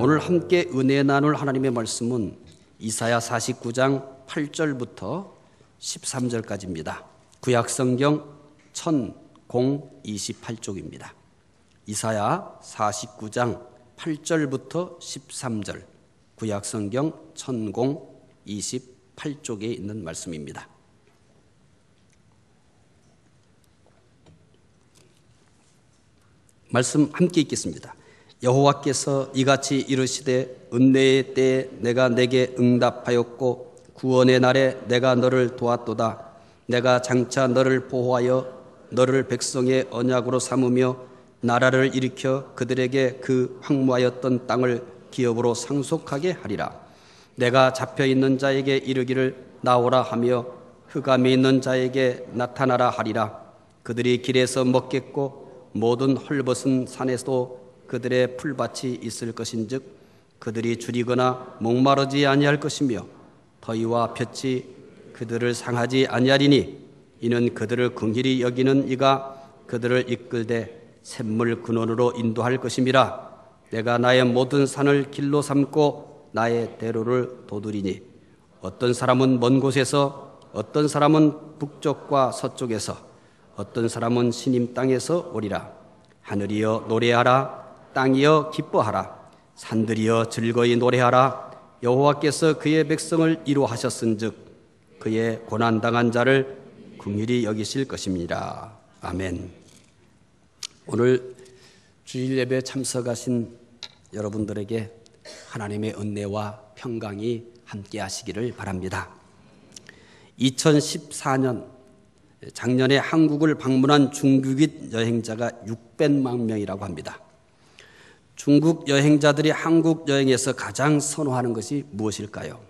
오늘 함께 은혜 나눌 하나님의 말씀은 이사야 49장 8절부터 13절까지입니다. 구약성경 1028쪽입니다. 이사야 49장 8절부터 13절, 구약성경 1028쪽에 있는 말씀입니다. 말씀 함께 읽겠습니다. 여호와께서 이같이 이르시되 은혜의 때에 내가 내게 응답하였고 구원의 날에 내가 너를 도왔도다. 내가 장차 너를 보호하여 너를 백성의 언약으로 삼으며 나라를 일으켜 그들에게 그 황무하였던 땅을 기업으로 상속하게 하리라. 내가 잡혀있는 자에게 이르기를 나오라 하며 흑암에 있는 자에게 나타나라 하리라. 그들이 길에서 먹겠고 모든 헐벗은 산에서도 그들의 풀밭이 있을 것인즉 그들이 줄이거나 목마르지 아니할 것이며 더위와 볕이 그들을 상하지 아니하리니 이는 그들을 긍휼히 여기는 이가 그들을 이끌되 샘물 근원으로 인도할 것임이라. 내가 나의 모든 산을 길로 삼고 나의 대로를 도두리니 어떤 사람은 먼 곳에서 어떤 사람은 북쪽과 서쪽에서 어떤 사람은 시님 땅에서 오리라. 하늘이여 노래하라. 땅이여 기뻐하라. 산들이여 즐거이 노래하라. 여호와께서 그의 백성을 이루하셨은즉 그의 고난당한 자를 긍휼히 여기실 것입니다. 아멘. 오늘 주일 예배에 참석하신 여러분들에게 하나님의 은혜와 평강이 함께 하시기를 바랍니다. 2014년 작년에 한국을 방문한 중국인 여행자가 600만 명이라고 합니다. 중국 여행자들이 한국 여행에서 가장 선호하는 것이 무엇일까요?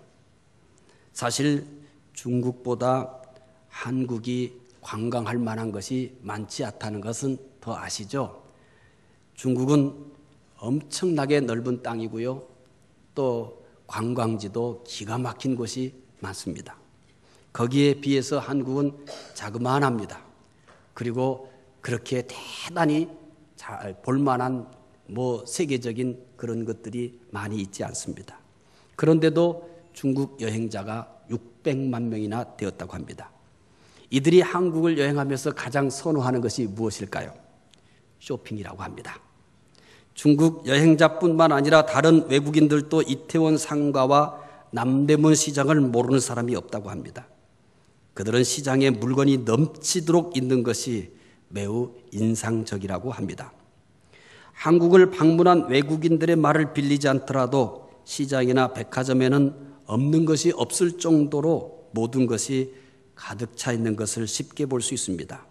사실 중국보다 한국이 관광할 만한 것이 많지 않다는 것은 더 아시죠? 중국은 엄청나게 넓은 땅이고요. 또 관광지도 기가 막힌 곳이 많습니다. 거기에 비해서 한국은 자그마합니다. 그리고 그렇게 대단히 잘 볼만한 세계적인 그런 것들이 많이 있지 않습니다. 그런데도 중국 여행자가 600만 명이나 되었다고 합니다. 이들이 한국을 여행하면서 가장 선호하는 것이 무엇일까요? 쇼핑이라고 합니다. 중국 여행자뿐만 아니라 다른 외국인들도 이태원 상가와 남대문 시장을 모르는 사람이 없다고 합니다. 그들은 시장에 물건이 넘치도록 있는 것이 매우 인상적이라고 합니다. 한국을 방문한 외국인들의 말을 빌리지 않더라도 시장이나 백화점에는 없는 것이 없을 정도로 모든 것이 가득 차 있는 것을 쉽게 볼 수 있습니다.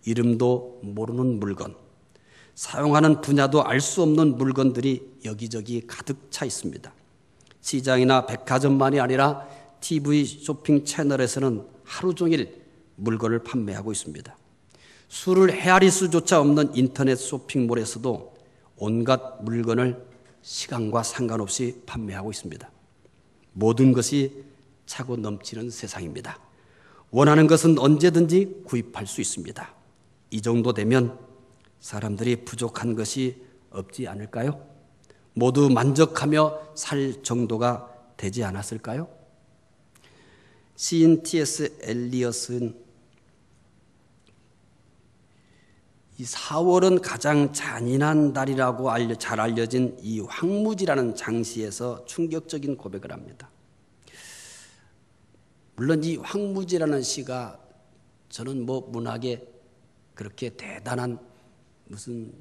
이름도 모르는 물건, 사용하는 분야도 알 수 없는 물건들이 여기저기 가득 차 있습니다. 시장이나 백화점만이 아니라 TV 쇼핑 채널에서는 하루 종일 물건을 판매하고 있습니다. 수를 헤아릴 수조차 없는 인터넷 쇼핑몰에서도 온갖 물건을 시간과 상관없이 판매하고 있습니다. 모든 것이 차고 넘치는 세상입니다. 원하는 것은 언제든지 구입할 수 있습니다. 이 정도 되면 사람들이 부족한 것이 없지 않을까요? 모두 만족하며 살 정도가 되지 않았을까요? 시인 T.S. 엘리엇은 이 4월은 가장 잔인한 달이라고 잘 알려진 이 황무지라는 장시에서 충격적인 고백을 합니다. 물론 이 황무지라는 시가 저는 문학에 그렇게 대단한 무슨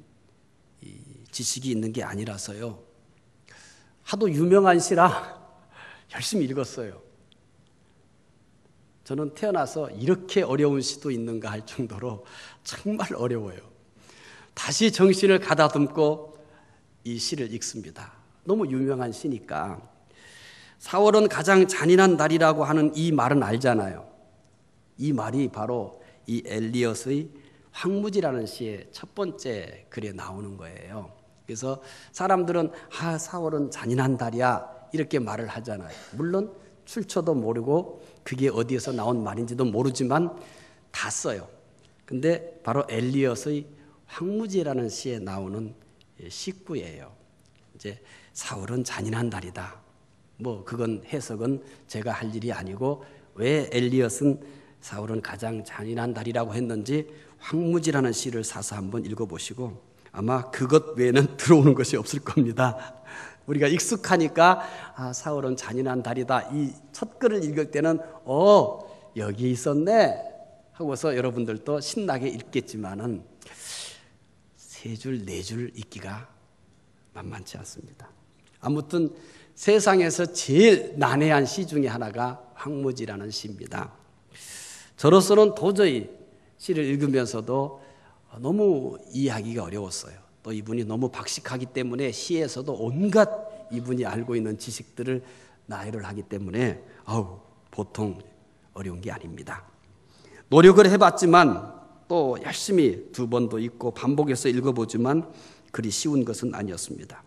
지식이 있는 게 아니라서요. 하도 유명한 시라 열심히 읽었어요. 저는 태어나서 이렇게 어려운 시도 있는가 할 정도로 정말 어려워요. 다시 정신을 가다듬고 이 시를 읽습니다. 너무 유명한 시니까. 4월은 가장 잔인한 달이라고 하는 이 말은 알잖아요. 이 말이 바로 이 엘리엇의 황무지라는 시의 첫 번째 글에 나오는 거예요. 그래서 사람들은 4월은 잔인한 달이야 이렇게 말을 하잖아요. 물론 출처도 모르고 그게 어디에서 나온 말인지도 모르지만 다 써요. 근데 바로 엘리엇의 황무지라는 시에 나오는 시구예요. 이제 사울은 잔인한 달이다. 뭐 그건 해석은 제가 할 일이 아니고 왜 엘리엇은 사울은 가장 잔인한 달이라고 했는지 황무지라는 시를 사서 한번 읽어보시고 아마 그것 외에는 들어오는 것이 없을 겁니다. 우리가 익숙하니까 사울은 잔인한 달이다. 이 첫 글을 읽을 때는 여기 있었네 하고서 여러분들도 신나게 읽겠지만은 세 줄, 네 줄 읽기가 만만치 않습니다. 아무튼 세상에서 제일 난해한 시 중에 하나가 황무지라는 시입니다. 저로서는 도저히 시를 읽으면서도 너무 이해하기가 어려웠어요. 또 이분이 너무 박식하기 때문에 시에서도 온갖 이분이 알고 있는 지식들을 나열을 하기 때문에 보통 어려운 게 아닙니다. 노력을 해봤지만 또 열심히 두 번도 읽고 반복해서 읽어보지만 그리 쉬운 것은 아니었습니다.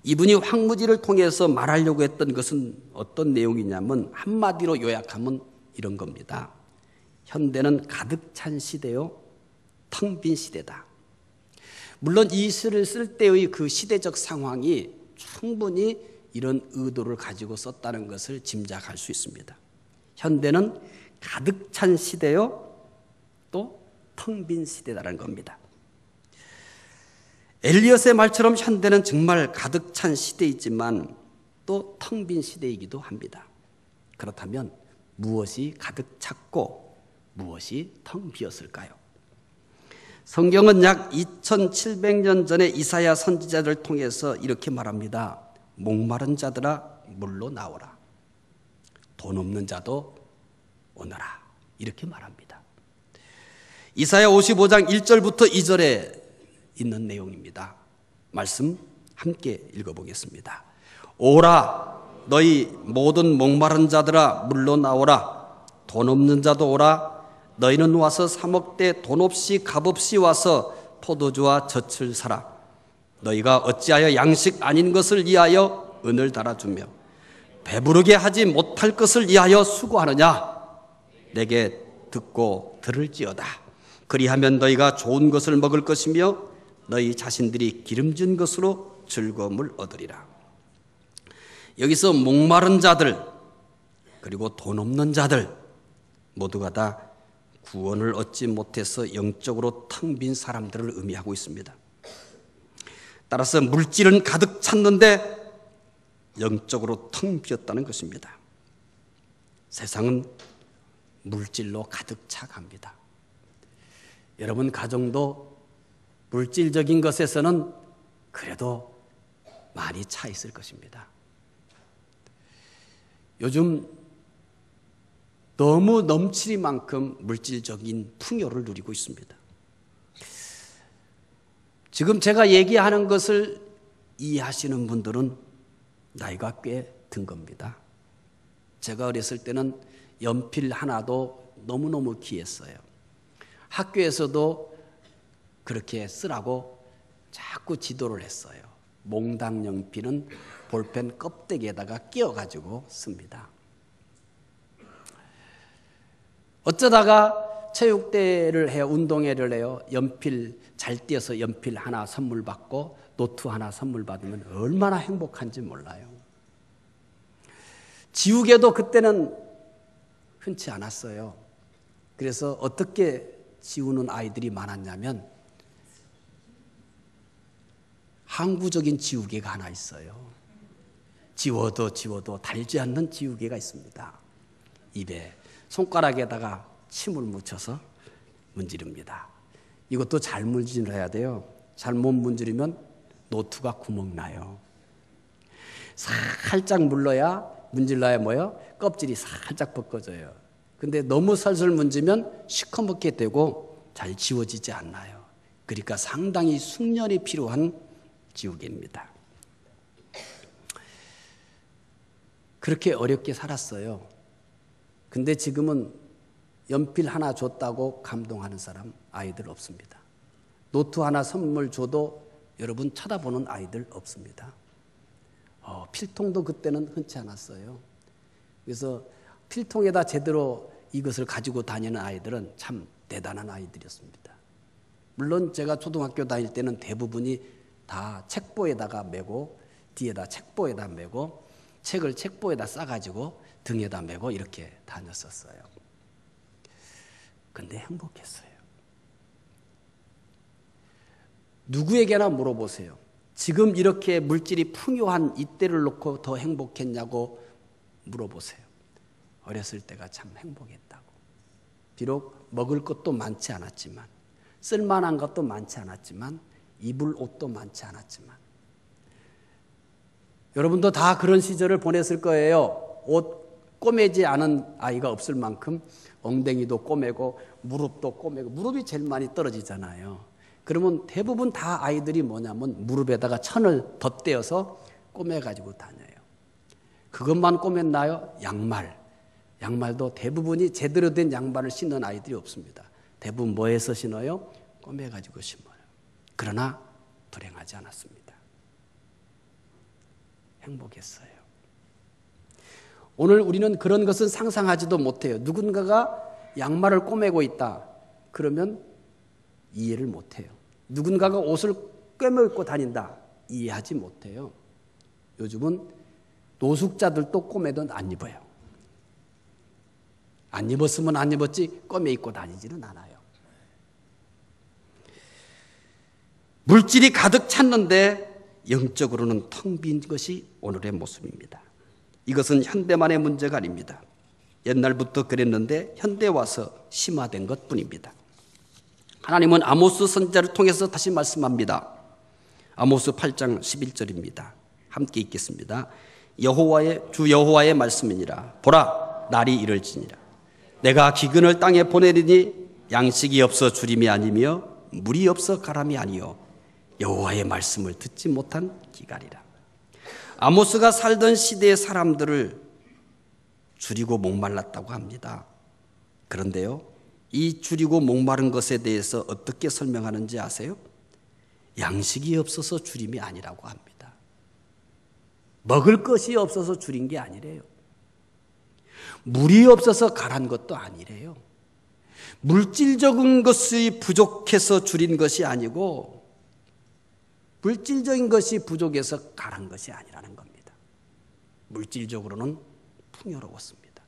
이분이 황무지를 통해서 말하려고 했던 것은 어떤 내용이냐면 한마디로 요약하면 이런 겁니다. 현대는 가득 찬 시대요, 텅 빈 시대다. 물론 이 시를 쓸 때의 그 시대적 상황이 충분히 이런 의도를 가지고 썼다는 것을 짐작할 수 있습니다. 현대는 가득 찬 시대요, 또 텅 빈 시대라는 겁니다. 엘리엇의 말처럼 현대는 정말 가득 찬 시대이지만 또 텅 빈 시대이기도 합니다. 그렇다면 무엇이 가득 찼고 무엇이 텅 비었을까요? 성경은 약 2700년 전에 이사야 선지자를 통해서 이렇게 말합니다. 목마른 자들아 물로 나오라. 돈 없는 자도 오너라. 이렇게 말합니다. 이사야 55장 1절부터 2절에 있는 내용입니다. 말씀 함께 읽어보겠습니다. 오라 너희 모든 목마른 자들아 물로 나오라. 돈 없는 자도 오라. 너희는 와서 사 먹되 돈 없이 값없이 와서 포도주와 젖을 사라. 너희가 어찌하여 양식 아닌 것을 위하여 은을 달아주며 배부르게 하지 못할 것을 위하여 수고하느냐. 내게 듣고 들을지어다. 그리하면 너희가 좋은 것을 먹을 것이며 너희 자신들이 기름진 것으로 즐거움을 얻으리라. 여기서 목마른 자들 그리고 돈 없는 자들 모두가 다 구원을 얻지 못해서 영적으로 텅 빈 사람들을 의미하고 있습니다. 따라서 물질은 가득 찼는데 영적으로 텅 비었다는 것입니다. 세상은 물질로 가득 차갑니다. 여러분 가정도 물질적인 것에서는 그래도 많이 차 있을 것입니다. 요즘 너무 넘치리만큼 물질적인 풍요를 누리고 있습니다. 지금 제가 얘기하는 것을 이해하시는 분들은 나이가 꽤 든 겁니다. 제가 어렸을 때는 연필 하나도 너무너무 귀했어요. 학교에서도 그렇게 쓰라고 자꾸 지도를 했어요. 몽당 연필은 볼펜 껍데기에다가 끼워가지고 씁니다. 어쩌다가 체육대회를 해요. 운동회를 해요. 연필 잘 띄어서 연필 하나 선물 받고 노트 하나 선물 받으면 얼마나 행복한지 몰라요. 지우개도 그때는 흔치 않았어요. 그래서 어떻게 지우는 아이들이 많았냐면 항구적인 지우개가 하나 있어요. 지워도 달지 않는 지우개가 있습니다. 입에 손가락에다가 침을 묻혀서 문지릅니다. 이것도 잘 문질러야 돼요. 잘못 문지르면 노트가 구멍 나요. 살짝 문질러야 뭐예요? 껍질이 살짝 벗겨져요. 근데 너무 살살 문지면 시커멓게 되고 잘 지워지지 않아요. 그러니까 상당히 숙련이 필요한 지우개입니다. 그렇게 어렵게 살았어요. 근데 지금은 연필 하나 줬다고 감동하는 사람 아이들 없습니다. 노트 하나 선물 줘도 여러분 쳐다보는 아이들 없습니다. 필통도 그때는 흔치 않았어요. 그래서 필통에다 제대로 이것을 가지고 다니는 아이들은 참 대단한 아이들이었습니다. 물론 제가 초등학교 다닐 때는 대부분이 다 책보에다가 메고 뒤에다 책보에다 메고 책을 책보에다 싸가지고 등에다 메고 이렇게 다녔었어요. 근데 행복했어요. 누구에게나 물어보세요. 지금 이렇게 물질이 풍요한 이때를 놓고 더 행복했냐고 물어보세요. 어렸을 때가 참 행복했다고. 비록 먹을 것도 많지 않았지만, 쓸만한 것도 많지 않았지만, 입을 옷도 많지 않았지만, 여러분도 다 그런 시절을 보냈을 거예요. 옷 꼬매지 않은 아이가 없을 만큼 엉덩이도 꼬매고 무릎도 꼬매고, 무릎이 제일 많이 떨어지잖아요. 그러면 대부분 다 아이들이 뭐냐면 무릎에다가 천을 덧대어서 꼬매가지고 다녀요. 그것만 꼬맸나요? 양말도 대부분이 제대로 된 양말을 신는 아이들이 없습니다. 대부분 뭐해서 신어요? 꼬매가지고 신어요. 그러나 불행하지 않았습니다. 행복했어요. 오늘 우리는 그런 것은 상상하지도 못해요. 누군가가 양말을 꼬매고 있다. 그러면 이해를 못해요. 누군가가 옷을 꿰매 입고 다닌다. 이해하지 못해요. 요즘은 노숙자들도 꼬매도 안 입어요. 안 입었으면 안 입었지 꿰매 입고 다니지는 않아요. 물질이 가득 찼는데 영적으로는 텅 빈 것이 오늘의 모습입니다. 이것은 현대만의 문제가 아닙니다. 옛날부터 그랬는데 현대 와서 심화된 것뿐입니다. 하나님은 아모스 선지자를 통해서 다시 말씀합니다. 아모스 8장 11절입니다. 함께 읽겠습니다. 주 여호와의 말씀이니라. 보라, 날이 이를지니라. 내가 기근을 땅에 보내리니 양식이 없어 주림이 아니며 물이 없어 가람이 아니요 여호와의 말씀을 듣지 못한 기갈이라. 아모스가 살던 시대의 사람들을 줄이고 목말랐다고 합니다. 그런데요, 이 줄이고 목마른 것에 대해서 어떻게 설명하는지 아세요? 양식이 없어서 줄임이 아니라고 합니다. 먹을 것이 없어서 줄인 게 아니래요. 물이 없어서 가란 것도 아니래요. 물질적인 것이 부족해서 줄인 것이 아니고 물질적인 것이 부족해서 가란 것이 아니라는 겁니다. 물질적으로는 풍요로웠습니다.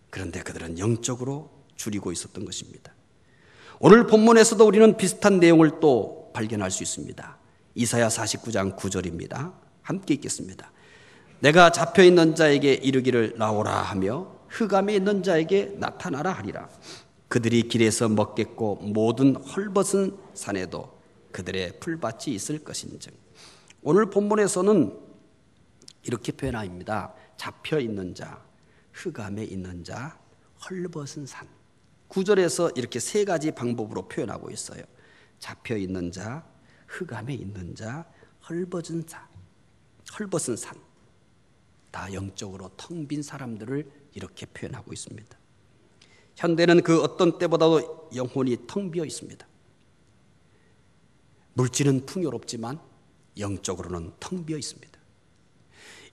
그런데 그들은 영적으로 줄이고 있었던 것입니다. 오늘 본문에서도 우리는 비슷한 내용을 또 발견할 수 있습니다. 이사야 49장 9절입니다. 함께 읽겠습니다. 내가 잡혀있는 자에게 이르기를 나오라 하며 흑암에 있는 자에게 나타나라 하리라. 그들이 길에서 먹겠고 모든 헐벗은 산에도 그들의 풀밭이 있을 것인즉. 오늘 본문에서는 이렇게 표현합니다. 잡혀있는 자, 흑암에 있는 자, 헐벗은 산. 9절에서 이렇게 세 가지 방법으로 표현하고 있어요. 잡혀있는 자, 흑암에 있는 자, 헐벗은 산. 다 영적으로 텅 빈 사람들을 이렇게 표현하고 있습니다. 현대는 그 어떤 때보다도 영혼이 텅 비어 있습니다. 물질은 풍요롭지만 영적으로는 텅 비어 있습니다.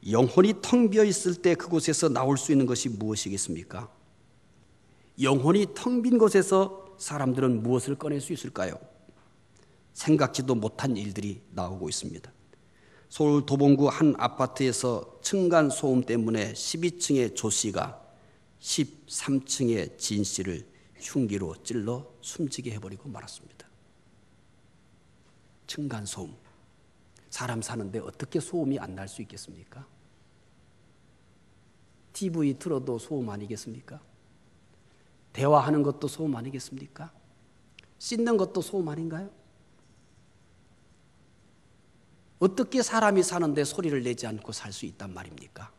영혼이 텅 비어 있을 때 그곳에서 나올 수 있는 것이 무엇이겠습니까? 영혼이 텅 빈 곳에서 사람들은 무엇을 꺼낼 수 있을까요? 생각지도 못한 일들이 나오고 있습니다. 서울 도봉구 한 아파트에서 층간 소음 때문에 12층의 조 씨가 13층의 진 씨를 흉기로 찔러 숨지게 해버리고 말았습니다. 층간 소음. 사람 사는데 어떻게 소음이 안 날 수 있겠습니까? TV 틀어도 소음 아니겠습니까? 대화하는 것도 소음 아니겠습니까? 씻는 것도 소음 아닌가요? 어떻게 사람이 사는데 소리를 내지 않고 살 수 있단 말입니까?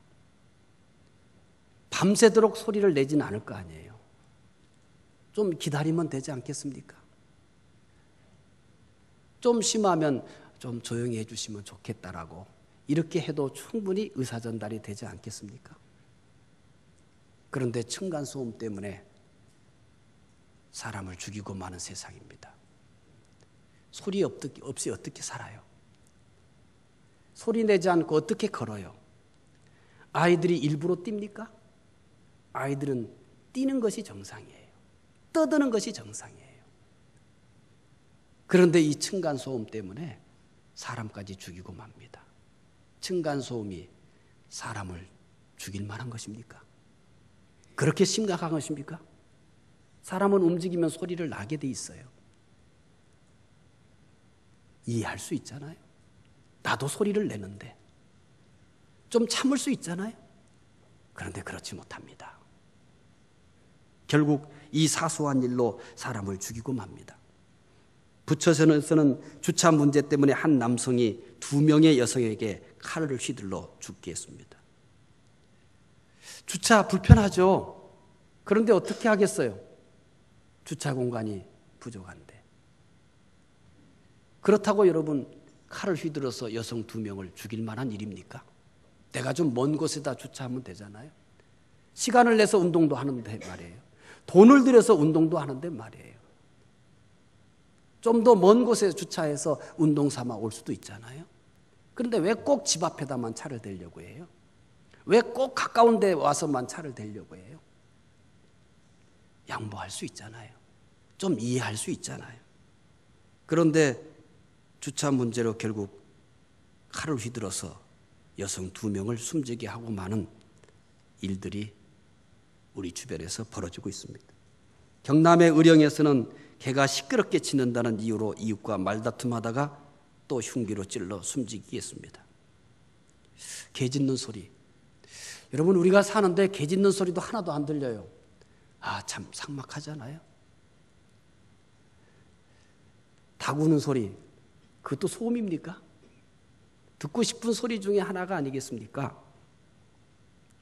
밤새도록 소리를 내지는 않을 거 아니에요. 좀 기다리면 되지 않겠습니까? 좀 심하면 좀 조용히 해주시면 좋겠다라고 이렇게 해도 충분히 의사전달이 되지 않겠습니까? 그런데 층간소음 때문에 사람을 죽이고 마는 세상입니다. 소리 없이 어떻게 살아요? 소리 내지 않고 어떻게 걸어요? 아이들이 일부러 뜁니까? 아이들은 뛰는 것이 정상이에요. 떠드는 것이 정상이에요. 그런데 이 층간소음 때문에 사람까지 죽이고 맙니다. 층간소음이 사람을 죽일 만한 것입니까? 그렇게 심각한 것입니까? 사람은 움직이면 소리를 나게 돼 있어요. 이해할 수 있잖아요. 나도 소리를 내는데 좀 참을 수 있잖아요. 그런데 그렇지 못합니다. 결국 이 사소한 일로 사람을 죽이고 맙니다. 부천에서는 주차 문제 때문에 한 남성이 2명의 여성에게 칼을 휘둘러 죽게 했습니다. 주차 불편하죠. 그런데 어떻게 하겠어요? 주차 공간이 부족한데. 그렇다고 여러분 칼을 휘둘러서 여성 2명을 죽일 만한 일입니까? 내가 좀 먼 곳에다 주차하면 되잖아요. 시간을 내서 운동도 하는데 말이에요. 돈을 들여서 운동도 하는데 말이에요. 좀 더 먼 곳에 주차해서 운동 삼아 올 수도 있잖아요. 그런데 왜 꼭 집 앞에다만 차를 대려고 해요? 왜 꼭 가까운 데 와서만 차를 대려고 해요? 양보할 수 있잖아요. 좀 이해할 수 있잖아요. 그런데 주차 문제로 결국 칼을 휘둘러서 여성 2명을 숨지게 하고 마는 일들이 우리 주변에서 벌어지고 있습니다. 경남의 의령에서는 개가 시끄럽게 짖는다는 이유로 이웃과 말다툼하다가 또 흉기로 찔러 숨지게 했습니다. 개 짖는 소리. 여러분 우리가 사는데 개 짖는 소리도 하나도 안 들려요. 참 삭막하잖아요. 닭 우는 소리, 그것도 소음입니까? 듣고 싶은 소리 중에 하나가 아니겠습니까?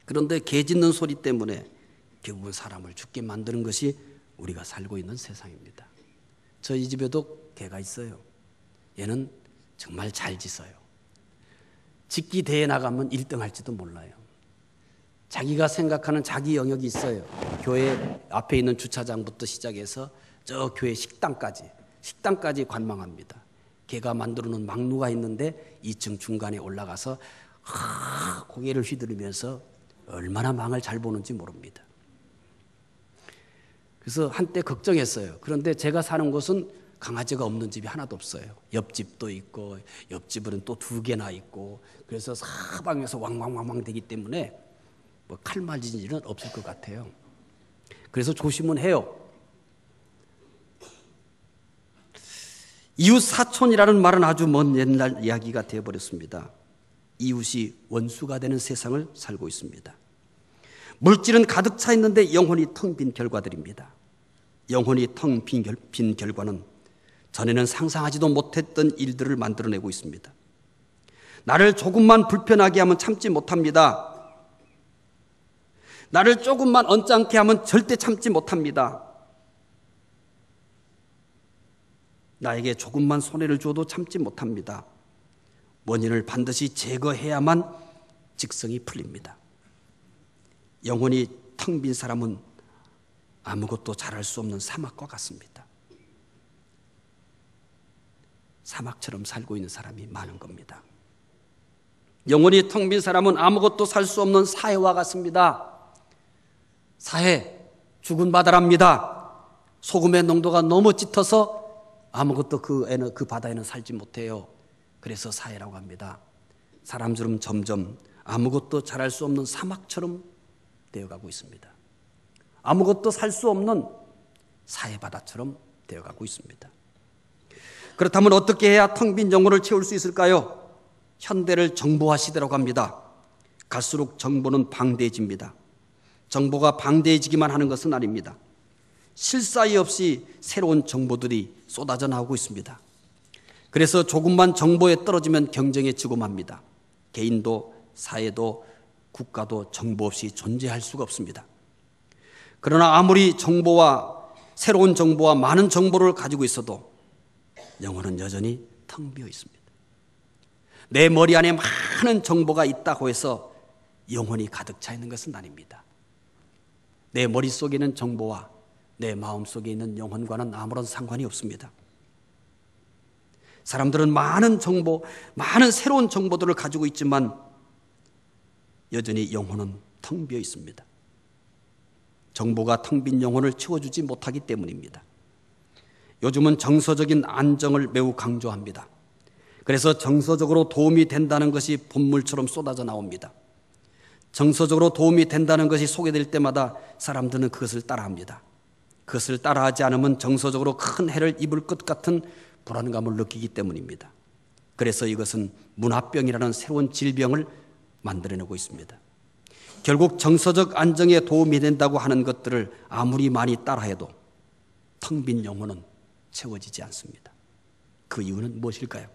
그런데 개 짖는 소리 때문에 결국은 사람을 죽게 만드는 것이 우리가 살고 있는 세상입니다. 저희 집에도 개가 있어요. 얘는 정말 잘 짖어요. 짖기 대회 나가면 1등 할지도 몰라요. 자기가 생각하는 자기 영역이 있어요. 교회 앞에 있는 주차장부터 시작해서 저 교회 식당까지 관망합니다. 개가 만들어 놓은 막루가 있는데 2층 중간에 올라가서 고개를 휘두르면서 얼마나 망을 잘 보는지 모릅니다. 그래서 한때 걱정했어요. 그런데 제가 사는 곳은 강아지가 없는 집이 하나도 없어요. 옆집도 있고 옆집은 또 2개나 있고 그래서 사방에서 왕왕왕왕 되기 때문에 뭐 칼 맞은 일은 없을 것 같아요. 그래서 조심은 해요. 이웃 사촌이라는 말은 아주 먼 옛날 이야기가 되어버렸습니다. 이웃이 원수가 되는 세상을 살고 있습니다. 물질은 가득 차 있는데 영혼이 텅 빈 결과들입니다. 영혼이 텅 빈 결과는 전에는 상상하지도 못했던 일들을 만들어내고 있습니다. 나를 조금만 불편하게 하면 참지 못합니다. 나를 조금만 언짢게 하면 절대 참지 못합니다. 나에게 조금만 손해를 줘도 참지 못합니다. 원인을 반드시 제거해야만 직성이 풀립니다. 영혼이 텅 빈 사람은 아무것도 잘할 수 없는 사막과 같습니다. 사막처럼 살고 있는 사람이 많은 겁니다. 영혼이 텅 빈 사람은 아무것도 살 수 없는 사해와 같습니다. 사해, 죽은 바다랍니다. 소금의 농도가 너무 짙어서 아무것도 그 바다에는 살지 못해요. 그래서 사해라고 합니다. 사람처럼 점점 아무것도 잘할 수 없는 사막처럼 되어가고 있습니다. 아무것도 살 수 없는 사해바다처럼 되어가고 있습니다. 그렇다면 어떻게 해야 텅 빈 영혼을 채울 수 있을까요? 현대를 정보화 시대라고 합니다. 갈수록 정보는 방대해집니다. 정보가 방대해지기만 하는 것은 아닙니다. 쉴 사이 없이 새로운 정보들이 쏟아져 나오고 있습니다. 그래서 조금만 정보에 떨어지면 경쟁에 지고 맙니다. 개인도 사회도 국가도 정보 없이 존재할 수가 없습니다. 그러나 아무리 새로운 정보와 많은 정보를 가지고 있어도 영혼은 여전히 텅 비어 있습니다. 내 머리 안에 많은 정보가 있다고 해서 영혼이 가득 차 있는 것은 아닙니다. 내 머릿속에 있는 정보와 내 마음속에 있는 영혼과는 아무런 상관이 없습니다. 사람들은 많은 정보, 많은 새로운 정보들을 가지고 있지만 여전히 영혼은 텅 비어 있습니다. 정보가 텅 빈 영혼을 채워주지 못하기 때문입니다. 요즘은 정서적인 안정을 매우 강조합니다. 그래서 정서적으로 도움이 된다는 것이 본물처럼 쏟아져 나옵니다. 정서적으로 도움이 된다는 것이 소개될 때마다 사람들은 그것을 따라합니다. 그것을 따라하지 않으면 정서적으로 큰 해를 입을 것 같은 불안감을 느끼기 때문입니다. 그래서 이것은 문화병이라는 새로운 질병을 만들어내고 있습니다. 결국 정서적 안정에 도움이 된다고 하는 것들을 아무리 많이 따라해도 텅 빈 영혼은 채워지지 않습니다. 그 이유는 무엇일까요?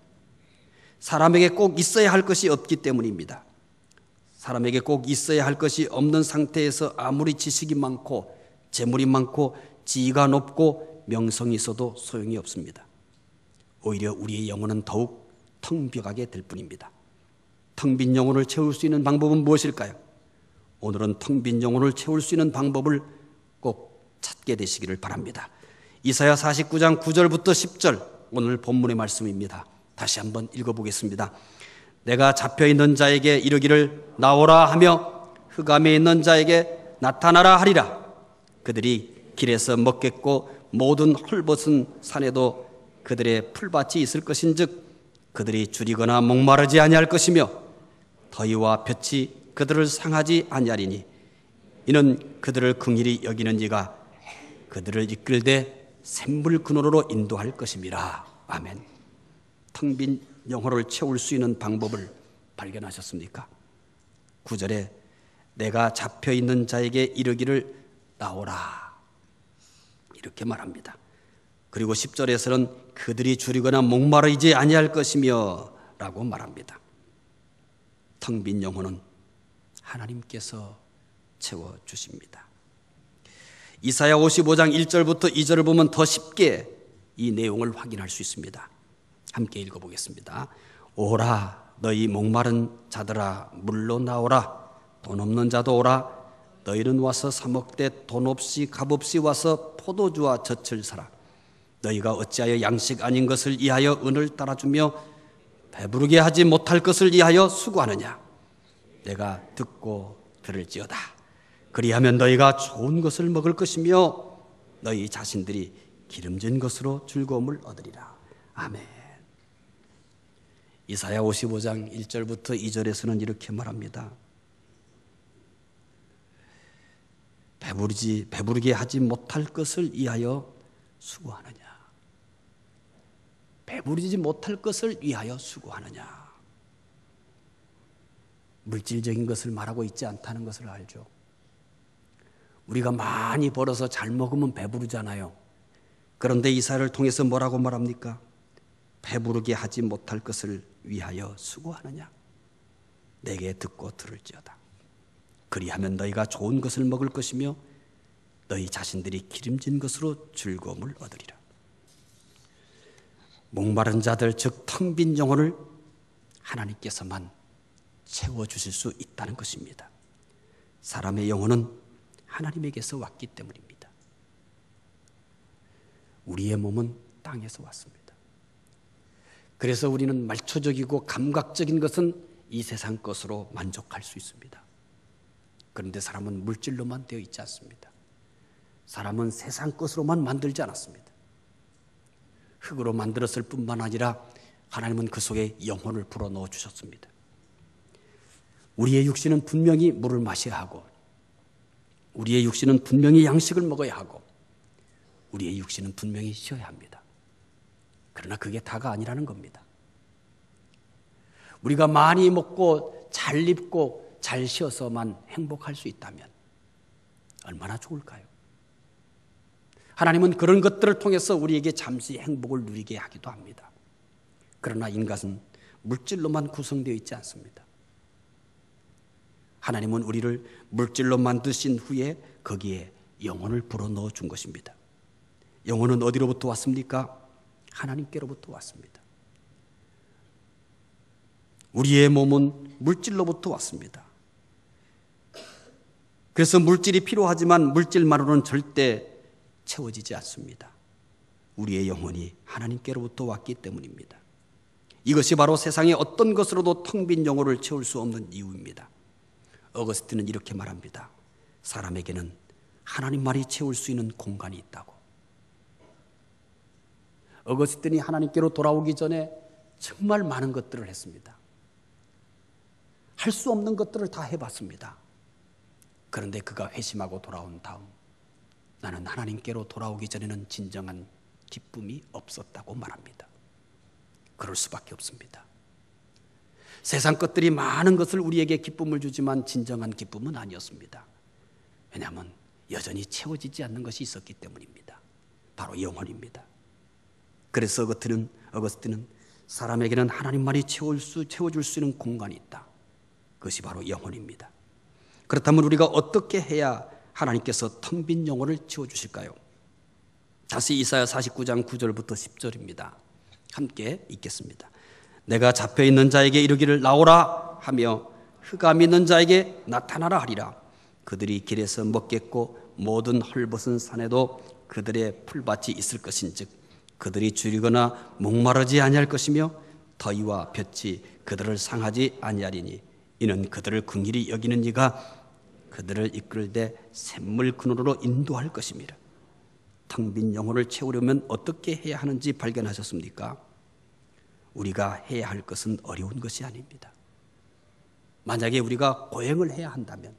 사람에게 꼭 있어야 할 것이 없기 때문입니다. 사람에게 꼭 있어야 할 것이 없는 상태에서 아무리 지식이 많고 재물이 많고 지위가 높고 명성이 있어도 소용이 없습니다. 오히려 우리의 영혼은 더욱 텅 비어가게 될 뿐입니다. 텅 빈 영혼을 채울 수 있는 방법은 무엇일까요? 오늘은 텅 빈 영혼을 채울 수 있는 방법을 꼭 찾게 되시기를 바랍니다. 이사야 49장 9절부터 10절 오늘 본문의 말씀입니다. 다시 한번 읽어보겠습니다. 내가 잡혀있는 자에게 이르기를 나오라 하며 흑암에 있는 자에게 나타나라 하리라. 그들이 길에서 먹겠고 모든 헐벗은 산에도 그들의 풀밭이 있을 것인즉 그들이 줄이거나 목마르지 아니할 것이며 더위와 볕이 그들을 상하지 아니하리니 이는 그들을 긍휼히 여기는 이가 그들을 이끌되 샘물 근원으로 인도할 것임이라. 아멘. 텅 빈 영혼을 채울 수 있는 방법을 발견하셨습니까? 9절에 내가 잡혀있는 자에게 이르기를 나오라 이렇게 말합니다. 그리고 10절에서는 그들이 줄이거나 목마르지 아니할 것이며 라고 말합니다. 텅 빈 영혼은 하나님께서 채워주십니다. 이사야 55장 1절부터 2절을 보면 더 쉽게 이 내용을 확인할 수 있습니다. 함께 읽어보겠습니다. 오라 너희 목마른 자들아 물로 나오라. 돈 없는 자도 오라. 너희는 와서 사 먹되 돈 없이 값없이 와서 포도주와 젖을 사라. 너희가 어찌하여 양식 아닌 것을 위하여 은을 따라주며 배부르게 하지 못할 것을 위하여 수고하느냐. 내가 듣고 들을지어다. 그리하면 너희가 좋은 것을 먹을 것이며 너희 자신들이 기름진 것으로 즐거움을 얻으리라. 아멘. 이사야 55장 1절부터 2절에서는 이렇게 말합니다. 배부르게 하지 못할 것을 위하여 수고하느냐. 배부르지 못할 것을 위하여 수고하느냐. 물질적인 것을 말하고 있지 않다는 것을 알죠. 우리가 많이 벌어서 잘 먹으면 배부르잖아요. 그런데 이사야를 통해서 뭐라고 말합니까? 배부르게 하지 못할 것을 위하여 수고하느냐. 내게 듣고 들을지어다. 그리하면 너희가 좋은 것을 먹을 것이며 너희 자신들이 기름진 것으로 즐거움을 얻으리라. 목마른 자들 즉 텅 빈 영혼을 하나님께서만 채워주실 수 있다는 것입니다. 사람의 영혼은 하나님에게서 왔기 때문입니다. 우리의 몸은 땅에서 왔습니다. 그래서 우리는 말초적이고 감각적인 것은 이 세상 것으로 만족할 수 있습니다. 그런데 사람은 물질로만 되어 있지 않습니다. 사람은 세상 것으로만 만들지 않았습니다. 흙으로 만들었을 뿐만 아니라 하나님은 그 속에 영혼을 불어넣어 주셨습니다. 우리의 육신은 분명히 물을 마셔야 하고 우리의 육신은 분명히 양식을 먹어야 하고 우리의 육신은 분명히 쉬어야 합니다. 그러나 그게 다가 아니라는 겁니다. 우리가 많이 먹고 잘 입고 잘 쉬어서만 행복할 수 있다면 얼마나 좋을까요? 하나님은 그런 것들을 통해서 우리에게 잠시 행복을 누리게 하기도 합니다. 그러나 인간은 물질로만 구성되어 있지 않습니다. 하나님은 우리를 물질로 만드신 후에 거기에 영혼을 불어넣어 준 것입니다. 영혼은 어디로부터 왔습니까? 하나님께로부터 왔습니다. 우리의 몸은 물질로부터 왔습니다. 그래서 물질이 필요하지만 물질만으로는 절대 채워지지 않습니다. 우리의 영혼이 하나님께로부터 왔기 때문입니다. 이것이 바로 세상의 어떤 것으로도 텅 빈 영혼을 채울 수 없는 이유입니다. 어거스틴은 이렇게 말합니다. 사람에게는 하나님만이 채울 수 있는 공간이 있다고. 어거스틴이 하나님께로 돌아오기 전에 정말 많은 것들을 했습니다. 할 수 없는 것들을 다 해봤습니다. 그런데 그가 회심하고 돌아온 다음 나는 하나님께로 돌아오기 전에는 진정한 기쁨이 없었다고 말합니다. 그럴 수밖에 없습니다. 세상 것들이 많은 것을 우리에게 기쁨을 주지만 진정한 기쁨은 아니었습니다. 왜냐하면 여전히 채워지지 않는 것이 있었기 때문입니다. 바로 영혼입니다. 그래서 어거스틴은 사람에게는 하나님만이 채워줄 수 있는 공간이 있다. 그것이 바로 영혼입니다. 그렇다면 우리가 어떻게 해야 하나님께서 텅 빈 영혼을 채워주실까요? 다시 이사야 49장 9절부터 10절입니다. 함께 읽겠습니다. 내가 잡혀있는 자에게 이르기를 나오라 하며 흑암이 있는 자에게 나타나라 하리라. 그들이 길에서 먹겠고 모든 헐벗은 산에도 그들의 풀밭이 있을 것인즉 그들이 줄이거나 목마르지 아니할 것이며 더위와 볕이 그들을 상하지 아니하리니 이는 그들을 긍휼히 여기는 이가 그들을 이끌되 샘물 그늘으로 인도할 것입니다. 텅 빈 영혼을 채우려면 어떻게 해야 하는지 발견하셨습니까? 우리가 해야 할 것은 어려운 것이 아닙니다. 만약에 우리가 고행을 해야 한다면,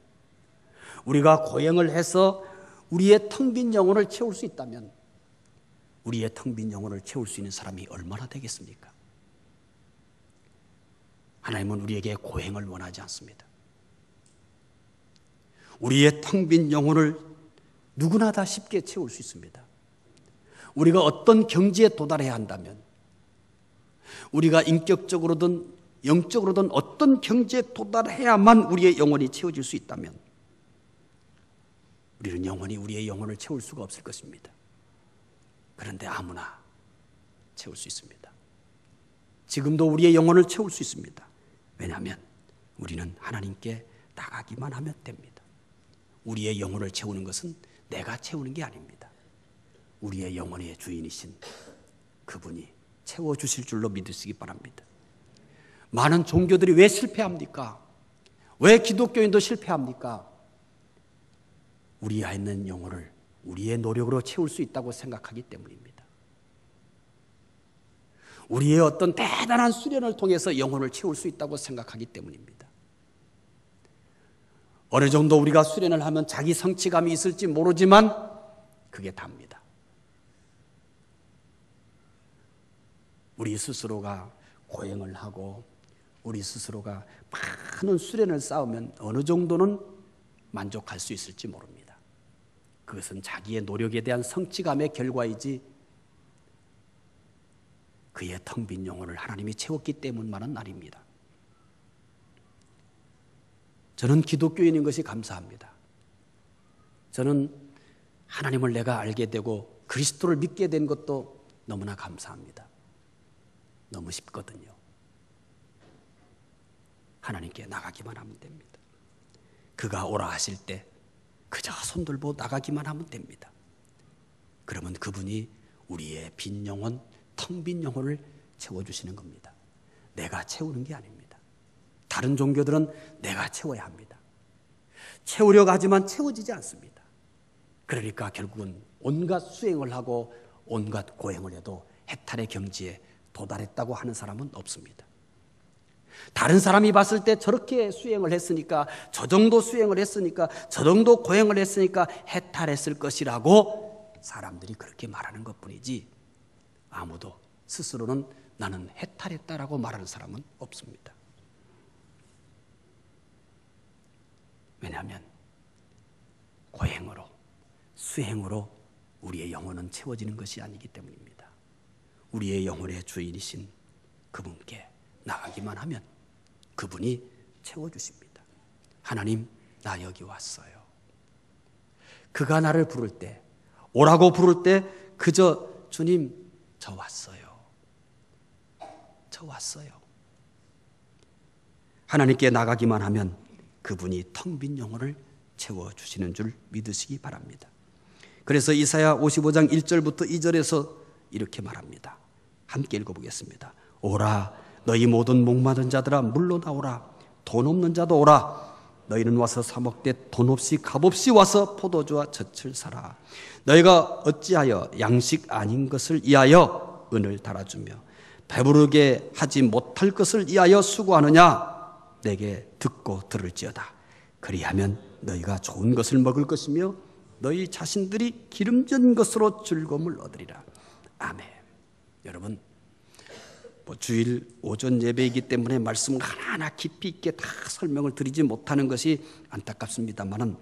우리가 고행을 해서 우리의 텅 빈 영혼을 채울 수 있다면 우리의 텅 빈 영혼을 채울 수 있는 사람이 얼마나 되겠습니까? 하나님은 우리에게 고행을 원하지 않습니다. 우리의 텅 빈 영혼을 누구나 다 쉽게 채울 수 있습니다. 우리가 어떤 경지에 도달해야 한다면, 우리가 인격적으로든 영적으로든 어떤 경지에 도달해야만 우리의 영혼이 채워질 수 있다면 우리는 영원히 우리의 영혼을 채울 수가 없을 것입니다. 그런데 아무나 채울 수 있습니다. 지금도 우리의 영혼을 채울 수 있습니다. 왜냐하면 우리는 하나님께 나가기만 하면 됩니다. 우리의 영혼을 채우는 것은 내가 채우는 게 아닙니다. 우리의 영혼의 주인이신 그분이 채워주실 줄로 믿으시기 바랍니다. 많은 종교들이 왜 실패합니까? 왜 기독교인도 실패합니까? 우리 안에 있는 영혼을 우리의 노력으로 채울 수 있다고 생각하기 때문입니다. 우리의 어떤 대단한 수련을 통해서 영혼을 채울 수 있다고 생각하기 때문입니다. 어느 정도 우리가 수련을 하면 자기 성취감이 있을지 모르지만 그게 답니다. 우리 스스로가 고행을 하고 우리 스스로가 많은 수련을 쌓으면 어느 정도는 만족할 수 있을지 모릅니다. 그것은 자기의 노력에 대한 성취감의 결과이지 그의 텅 빈 영혼을 하나님이 채웠기 때문만은 아닙니다. 저는 기독교인인 것이 감사합니다. 저는 하나님을 내가 알게 되고 그리스도를 믿게 된 것도 너무나 감사합니다. 너무 쉽거든요. 하나님께 나가기만 하면 됩니다. 그가 오라 하실 때 그저 손들고 나가기만 하면 됩니다. 그러면 그분이 우리의 빈 영혼, 텅 빈 영혼을 채워주시는 겁니다. 내가 채우는 게 아닙니다. 다른 종교들은 내가 채워야 합니다. 채우려고 하지만 채워지지 않습니다. 그러니까 결국은 온갖 수행을 하고 온갖 고행을 해도 해탈의 경지에 도달했다고 하는 사람은 없습니다. 다른 사람이 봤을 때 저렇게 수행을 했으니까, 저 정도 수행을 했으니까, 저 정도 고행을 했으니까 해탈했을 것이라고 사람들이 그렇게 말하는 것뿐이지 아무도 스스로는 나는 해탈했다라고 말하는 사람은 없습니다. 왜냐하면 고행으로, 수행으로 우리의 영혼은 채워지는 것이 아니기 때문입니다. 우리의 영혼의 주인이신 그분께 나가기만 하면 그분이 채워주십니다. 하나님, 나 여기 왔어요. 그가 나를 부를 때, 오라고 부를 때 그저 주님, 저 왔어요. 저 왔어요. 하나님께 나가기만 하면 그분이 텅 빈 영혼을 채워주시는 줄 믿으시기 바랍니다. 그래서 이사야 55장 1절부터 2절에서 이렇게 말합니다. 함께 읽어보겠습니다. 오라, 너희 모든 목마른 자들아 물로 나오라. 돈 없는 자도 오라. 너희는 와서 사 먹되 돈 없이 값없이 와서 포도주와 젖을 사라. 너희가 어찌하여 양식 아닌 것을 위하여 은을 달아주며 배부르게 하지 못할 것을 위하여 수고하느냐? 내게 듣고 들을지어다. 그리하면 너희가 좋은 것을 먹을 것이며 너희 자신들이 기름진 것으로 즐거움을 얻으리라. 아멘. 여러분, 주일 오전 예배이기 때문에 말씀을 하나하나 깊이 있게 다 설명을 드리지 못하는 것이 안타깝습니다만은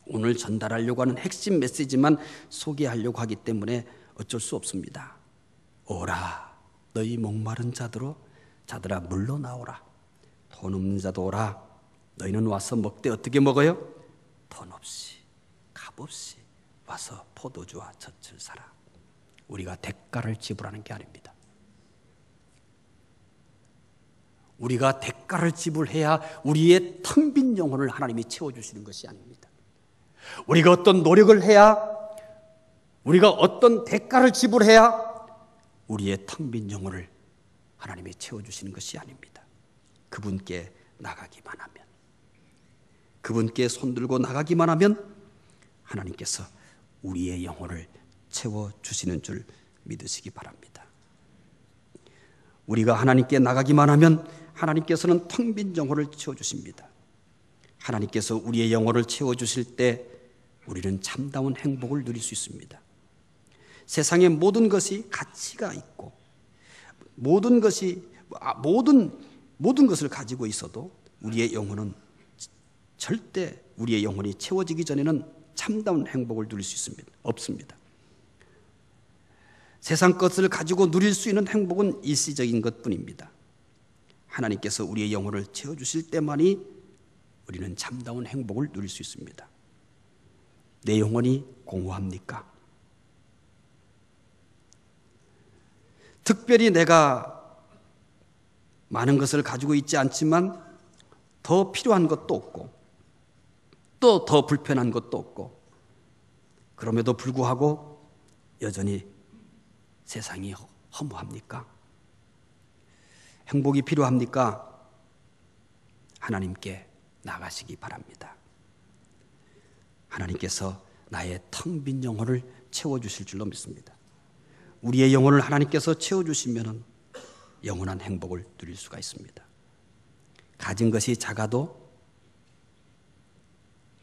오늘 전달하려고 하는 핵심 메시지만 소개하려고 하기 때문에 어쩔 수 없습니다. 오라 너희 목마른 자들아 물러 나오라. 돈 없는 자도 오라. 너희는 와서 먹되 어떻게 먹어요? 돈 없이 값 없이 와서 포도주와 젖을 사라. 우리가 대가를 지불하는 게 아닙니다. 우리가 대가를 지불해야 우리의 텅 빈 영혼을 하나님이 채워주시는 것이 아닙니다. 우리가 어떤 노력을 해야, 우리가 어떤 대가를 지불해야 우리의 텅 빈 영혼을 하나님이 채워주시는 것이 아닙니다. 그분께 나가기만 하면, 그분께 손들고 나가기만 하면 하나님께서 우리의 영혼을 채워주시는 줄 믿으시기 바랍니다. 우리가 하나님께 나가기만 하면 하나님께서는 텅 빈 영혼을 채워주십니다. 하나님께서 우리의 영혼을 채워주실 때 우리는 참다운 행복을 누릴 수 있습니다. 세상의 모든 것이 가치가 있고 모든 것을 가지고 있어도 우리의 영혼은 절대 우리의 영혼이 채워지기 전에는 참다운 행복을 누릴 수 없습니다. 세상 것을 가지고 누릴 수 있는 행복은 일시적인 것뿐입니다. 하나님께서 우리의 영혼을 채워주실 때만이 우리는 참다운 행복을 누릴 수 있습니다. 내 영혼이 공허합니까? 특별히 내가 많은 것을 가지고 있지 않지만 더 필요한 것도 없고 또 더 불편한 것도 없고 그럼에도 불구하고 여전히 세상이 허무합니까? 행복이 필요합니까? 하나님께 나가시기 바랍니다. 하나님께서 나의 텅 빈 영혼을 채워주실 줄로 믿습니다. 우리의 영혼을 하나님께서 채워주시면 영원한 행복을 누릴 수가 있습니다. 가진 것이 작아도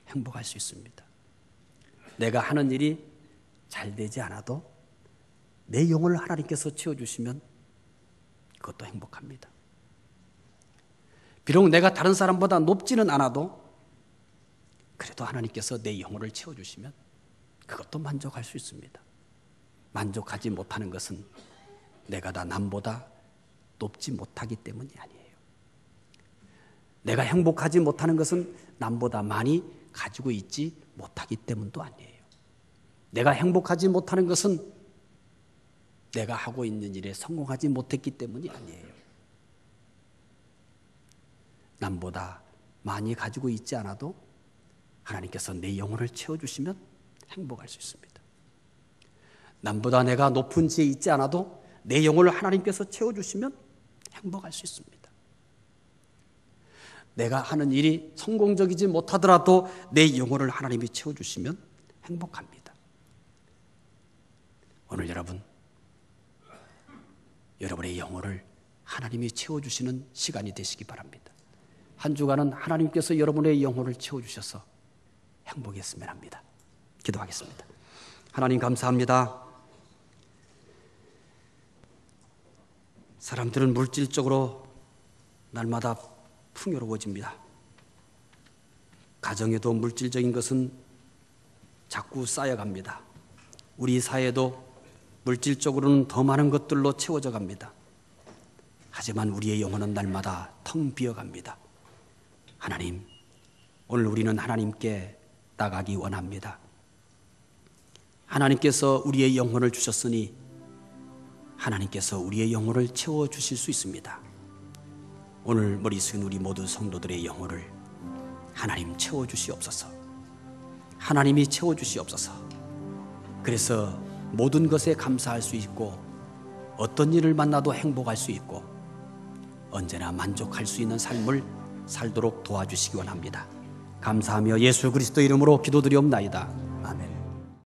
행복할 수 있습니다. 내가 하는 일이 잘 되지 않아도 내 영혼을 하나님께서 채워주시면 그것도 행복합니다. 비록 내가 다른 사람보다 높지는 않아도 그래도 하나님께서 내 영혼을 채워주시면 그것도 만족할 수 있습니다. 만족하지 못하는 것은 내가 다 남보다 높지 못하기 때문이 아니에요. 내가 행복하지 못하는 것은 남보다 많이 가지고 있지 못하기 때문도 아니에요. 내가 행복하지 못하는 것은 내가 하고 있는 일에 성공하지 못했기 때문이 아니에요. 남보다 많이 가지고 있지 않아도 하나님께서 내 영혼을 채워주시면 행복할 수 있습니다. 남보다 내가 높은 지에 있지 않아도 내 영혼을 하나님께서 채워주시면 행복할 수 있습니다. 내가 하는 일이 성공적이지 못하더라도 내 영혼을 하나님이 채워주시면 행복합니다. 오늘 여러분의 영혼을 하나님이 채워주시는 시간이 되시기 바랍니다. 한 주간은 하나님께서 여러분의 영혼을 채워주셔서 행복했으면 합니다. 기도하겠습니다. 하나님 감사합니다. 사람들은 물질적으로 날마다 풍요로워집니다. 가정에도 물질적인 것은 자꾸 쌓여갑니다. 우리 사회도 물질적으로는 더 많은 것들로 채워져 갑니다. 하지만 우리의 영혼은 날마다 텅 비어갑니다. 하나님, 오늘 우리는 하나님께 나가기 원합니다. 하나님께서 우리의 영혼을 주셨으니 하나님께서 우리의 영혼을 채워주실 수 있습니다. 오늘 머리 숙인 우리 모든 성도들의 영혼을 하나님 채워주시옵소서. 하나님이 채워주시옵소서. 그래서 모든 것에 감사할 수 있고 어떤 일을 만나도 행복할 수 있고 언제나 만족할 수 있는 삶을 살도록 도와주시기 원합니다. 감사하며 예수 그리스도 이름으로 기도드리옵나이다.